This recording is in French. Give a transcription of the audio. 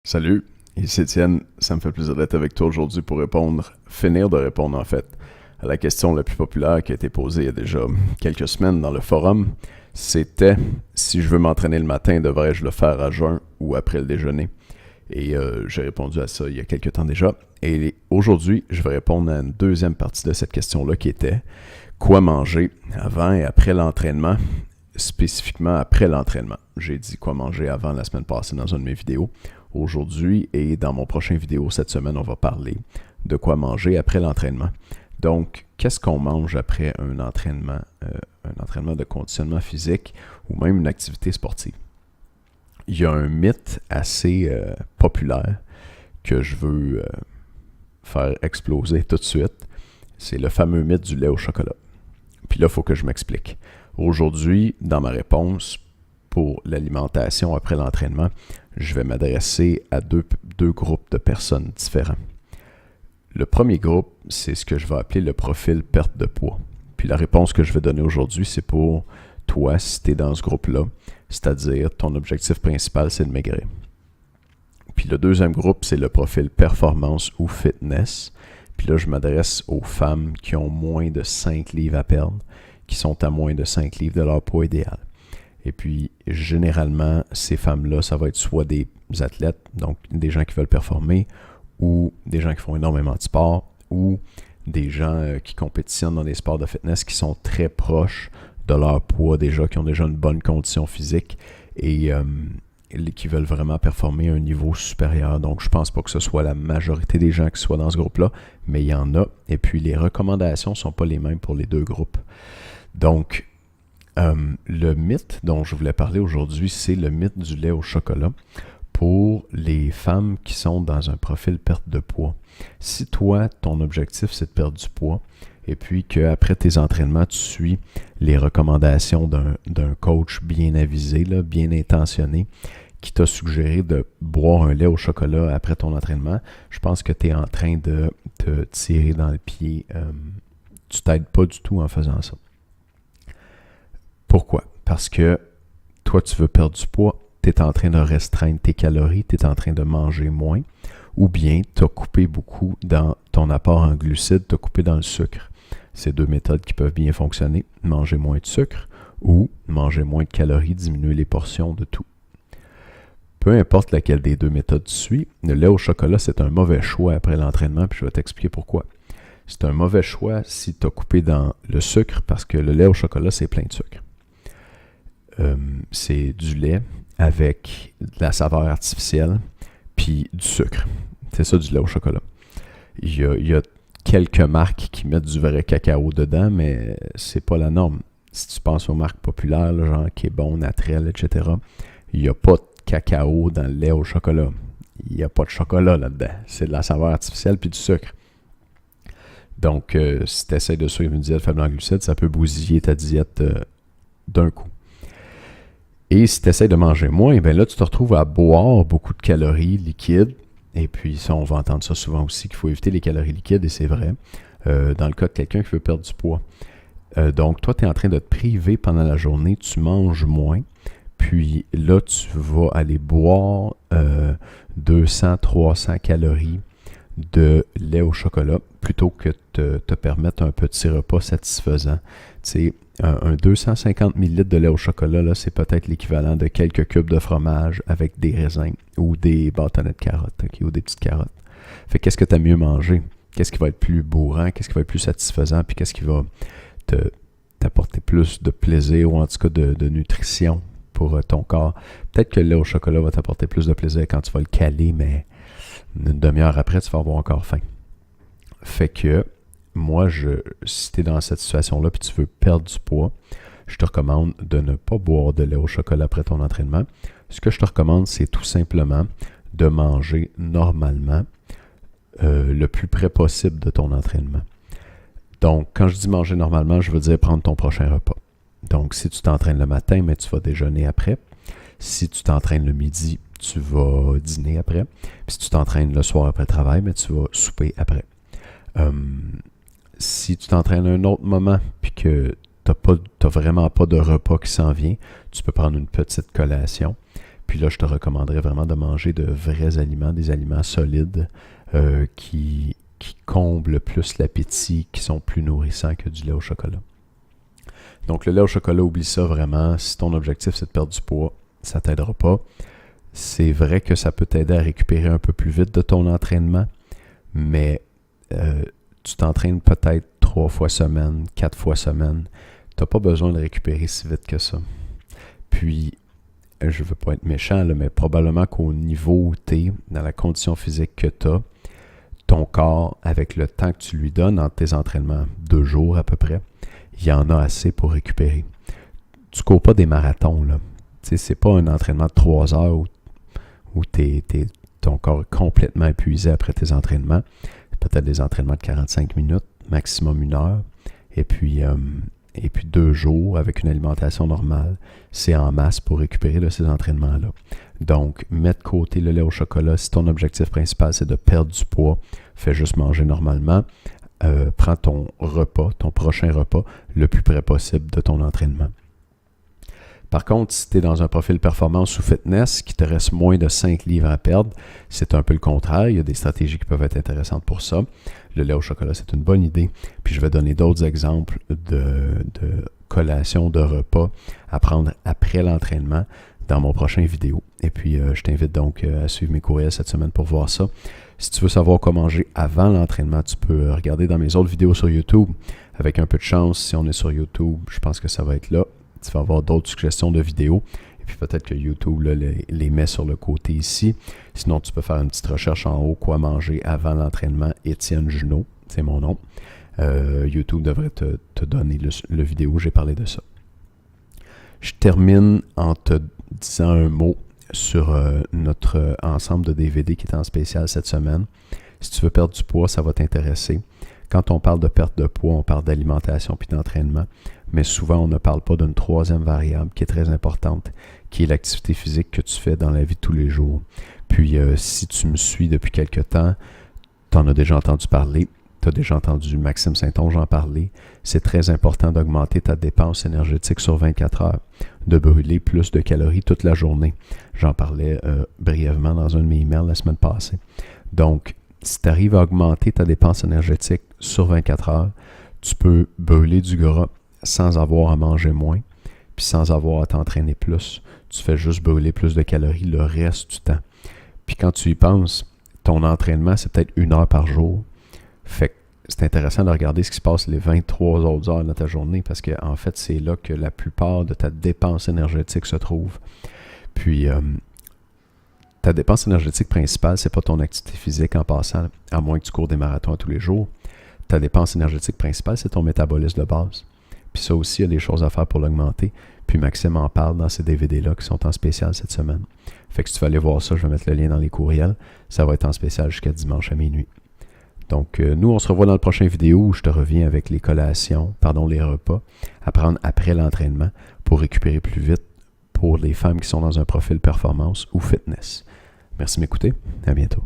Salut, ici Étienne. Ça me fait plaisir d'être avec toi aujourd'hui pour finir de répondre en fait, à la question la plus populaire qui a été posée il y a déjà quelques semaines dans le forum. C'était si je veux m'entraîner le matin, devrais-je le faire à jeun ou après le déjeuner? Et j'ai répondu à ça il y a quelques temps déjà. Et aujourd'hui, je vais répondre à une deuxième partie de cette question-là qui était quoi manger avant et après l'entraînement, spécifiquement après l'entraînement. J'ai dit quoi manger avant la semaine passée dans une de mes vidéos. Aujourd'hui et dans mon prochain vidéo cette semaine, on va parler de quoi manger après l'entraînement. Donc, qu'est-ce qu'on mange après un entraînement de conditionnement physique ou même une activité sportive? Il y a un mythe assez populaire que je veux faire exploser tout de suite. C'est le fameux mythe du lait au chocolat. Puis là, il faut que je m'explique. Aujourd'hui, dans ma réponse pour l'alimentation après l'entraînement, je vais m'adresser à deux groupes de personnes différents. Le premier groupe, c'est ce que je vais appeler le profil perte de poids. Puis la réponse que je vais donner aujourd'hui, c'est pour toi si tu es dans ce groupe-là, c'est-à-dire ton objectif principal, c'est de maigrir. Puis le deuxième groupe, c'est le profil performance ou fitness. Puis là, je m'adresse aux femmes qui ont moins de 5 livres à perdre, qui sont à moins de 5 livres de leur poids idéal. Et puis, généralement, ces femmes-là, ça va être soit des athlètes, donc des gens qui veulent performer, ou des gens qui font énormément de sport, ou des gens qui compétitionnent dans des sports de fitness qui sont très proches de leur poids déjà, qui ont déjà une bonne condition physique et qui veulent vraiment performer à un niveau supérieur. Donc, je ne pense pas que ce soit la majorité des gens qui soient dans ce groupe-là, mais il y en a. Et puis, les recommandations ne sont pas les mêmes pour les deux groupes. Donc, le mythe dont je voulais parler aujourd'hui, c'est le mythe du lait au chocolat pour les femmes qui sont dans un profil perte de poids. Si toi, ton objectif, c'est de perdre du poids, et puis qu'après tes entraînements, tu suis les recommandations d'un coach bien avisé, là, bien intentionné, qui t'a suggéré de boire un lait au chocolat après ton entraînement, je pense que tu es en train de te tirer dans le pied. Tu t'aides pas du tout en faisant ça. Pourquoi? Parce que toi, tu veux perdre du poids, tu es en train de restreindre tes calories, tu es en train de manger moins, ou bien tu as coupé beaucoup dans ton apport en glucides, tu as coupé dans le sucre. C'est deux méthodes qui peuvent bien fonctionner. Manger moins de sucre ou manger moins de calories, diminuer les portions de tout. Peu importe laquelle des deux méthodes tu suis, le lait au chocolat, c'est un mauvais choix après l'entraînement, puis je vais t'expliquer pourquoi. C'est un mauvais choix si tu as coupé dans le sucre, parce que le lait au chocolat, c'est plein de sucre. C'est du lait avec de la saveur artificielle puis du sucre. C'est ça, du lait au chocolat. Il y a quelques marques qui mettent du vrai cacao dedans, mais c'est pas la norme. Si tu penses aux marques populaires, là, genre Kébon, Natrel, etc., il n'y a pas de cacao dans le lait au chocolat. Il n'y a pas de chocolat là-dedans. C'est de la saveur artificielle puis du sucre. Donc, si tu essaies de suivre une diète faible en glucides, ça peut bousiller ta diète d'un coup. Et si tu essaies de manger moins, bien là, tu te retrouves à boire beaucoup de calories liquides. Et puis, ça, on va entendre ça souvent aussi, qu'il faut éviter les calories liquides, et c'est vrai, dans le cas de quelqu'un qui veut perdre du poids. Donc, toi, tu es en train de te priver pendant la journée, tu manges moins. Puis là, tu vas aller boire 200-300 calories de lait au chocolat plutôt que de te permettre un petit repas satisfaisant. Tu sais, un 250 ml de lait au chocolat, là, c'est peut-être l'équivalent de quelques cubes de fromage avec des raisins ou des bâtonnets de carottes, okay, ou des petites carottes. Fait qu'est-ce que tu as mieux mangé? Qu'est-ce qui va être plus bourrant? Qu'est-ce qui va être plus satisfaisant? Puis qu'est-ce qui va t'apporter plus de plaisir ou en tout cas de nutrition pour ton corps? Peut-être que le lait au chocolat va t'apporter plus de plaisir quand tu vas le caler, mais une demi-heure après, tu vas avoir encore faim. Fait que moi, si tu es dans cette situation-là et tu veux perdre du poids, je te recommande de ne pas boire de lait au chocolat après ton entraînement. Ce que je te recommande, c'est tout simplement de manger normalement le plus près possible de ton entraînement. Donc, quand je dis manger normalement, je veux dire prendre ton prochain repas. Donc, si tu t'entraînes le matin, mais tu vas déjeuner après. Si tu t'entraînes le midi, tu vas dîner après. Puis si tu t'entraînes le soir après le travail, mais tu vas souper après. Si tu t'entraînes à un autre moment puis que tu n'as vraiment pas de repas qui s'en vient, tu peux prendre une petite collation. Puis là, je te recommanderais vraiment de manger de vrais aliments, des aliments solides qui comblent plus l'appétit, qui sont plus nourrissants que du lait au chocolat. Donc le lait au chocolat, oublie ça vraiment. Si ton objectif c'est de perdre du poids, ça ne t'aidera pas. C'est vrai que ça peut t'aider à récupérer un peu plus vite de ton entraînement, mais tu t'entraînes peut-être 3 fois semaine, 4 fois semaine. Tu n'as pas besoin de récupérer si vite que ça. Puis, je ne veux pas être méchant, là, mais probablement qu'au niveau où tu es, dans la condition physique que tu as, ton corps, avec le temps que tu lui donnes entre tes entraînements, 2 jours à peu près, il y en a assez pour récupérer. Tu ne cours pas des marathons, là. Tu sais, c'est pas un entraînement de 3 heures où ton corps est complètement épuisé après tes entraînements. Peut-être des entraînements de 45 minutes, maximum 1 heure. Et puis 2 jours avec une alimentation normale, c'est en masse pour récupérer de ces entraînements-là. Donc, mets de côté le lait au chocolat. Si ton objectif principal, c'est de perdre du poids, fais juste manger normalement. Prends ton prochain repas, le plus près possible de ton entraînement. Par contre, si tu es dans un profil performance ou fitness, qui te reste moins de 5 livres à perdre, c'est un peu le contraire. Il y a des stratégies qui peuvent être intéressantes pour ça. Le lait au chocolat, c'est une bonne idée. Puis je vais donner d'autres exemples de collations, de repas à prendre après l'entraînement dans mon prochain vidéo. Et puis, je t'invite donc à suivre mes courriels cette semaine pour voir ça. Si tu veux savoir quoi manger avant l'entraînement, tu peux regarder dans mes autres vidéos sur YouTube. Avec un peu de chance, si on est sur YouTube, je pense que ça va être là. Tu vas avoir d'autres suggestions de vidéos. Et puis peut-être que YouTube là, les met sur le côté ici. Sinon, tu peux faire une petite recherche en haut, quoi manger avant l'entraînement. Étienne Junot, c'est mon nom. YouTube devrait te donner le vidéo où j'ai parlé de ça. Je termine en te disant un mot sur notre ensemble de DVD qui est en spécial cette semaine. Si tu veux perdre du poids, ça va t'intéresser. Quand on parle de perte de poids, on parle d'alimentation puis d'entraînement, mais souvent on ne parle pas d'une troisième variable qui est très importante, qui est l'activité physique que tu fais dans la vie de tous les jours. Puis si tu me suis depuis quelque temps, tu en as déjà entendu parler, tu as déjà entendu Maxime Saint-Onge en parler. C'est très important d'augmenter ta dépense énergétique sur 24 heures, de brûler plus de calories toute la journée. J'en parlais brièvement dans un de mes emails la semaine passée. Donc, si tu arrives à augmenter ta dépense énergétique sur 24 heures, tu peux brûler du gras sans avoir à manger moins, puis sans avoir à t'entraîner plus. Tu fais juste brûler plus de calories le reste du temps. Puis quand tu y penses, ton entraînement, c'est peut-être 1 heure par jour. Fait que c'est intéressant de regarder ce qui se passe les 23 autres heures de ta journée parce qu'en fait, c'est là que la plupart de ta dépense énergétique se trouve. Puis, ta dépense énergétique principale, c'est pas ton activité physique en passant, à moins que tu cours des marathons tous les jours. Ta dépense énergétique principale, c'est ton métabolisme de base. Puis ça aussi, il y a des choses à faire pour l'augmenter. Puis Maxime en parle dans ces DVD-là qui sont en spécial cette semaine. Fait que si tu veux aller voir ça, je vais mettre le lien dans les courriels. Ça va être en spécial jusqu'à dimanche à minuit. Donc, nous, on se revoit dans le prochain vidéo où je te reviens avec les les repas à prendre après l'entraînement pour récupérer plus vite pour les femmes qui sont dans un profil performance ou fitness. Merci de m'écouter. À bientôt.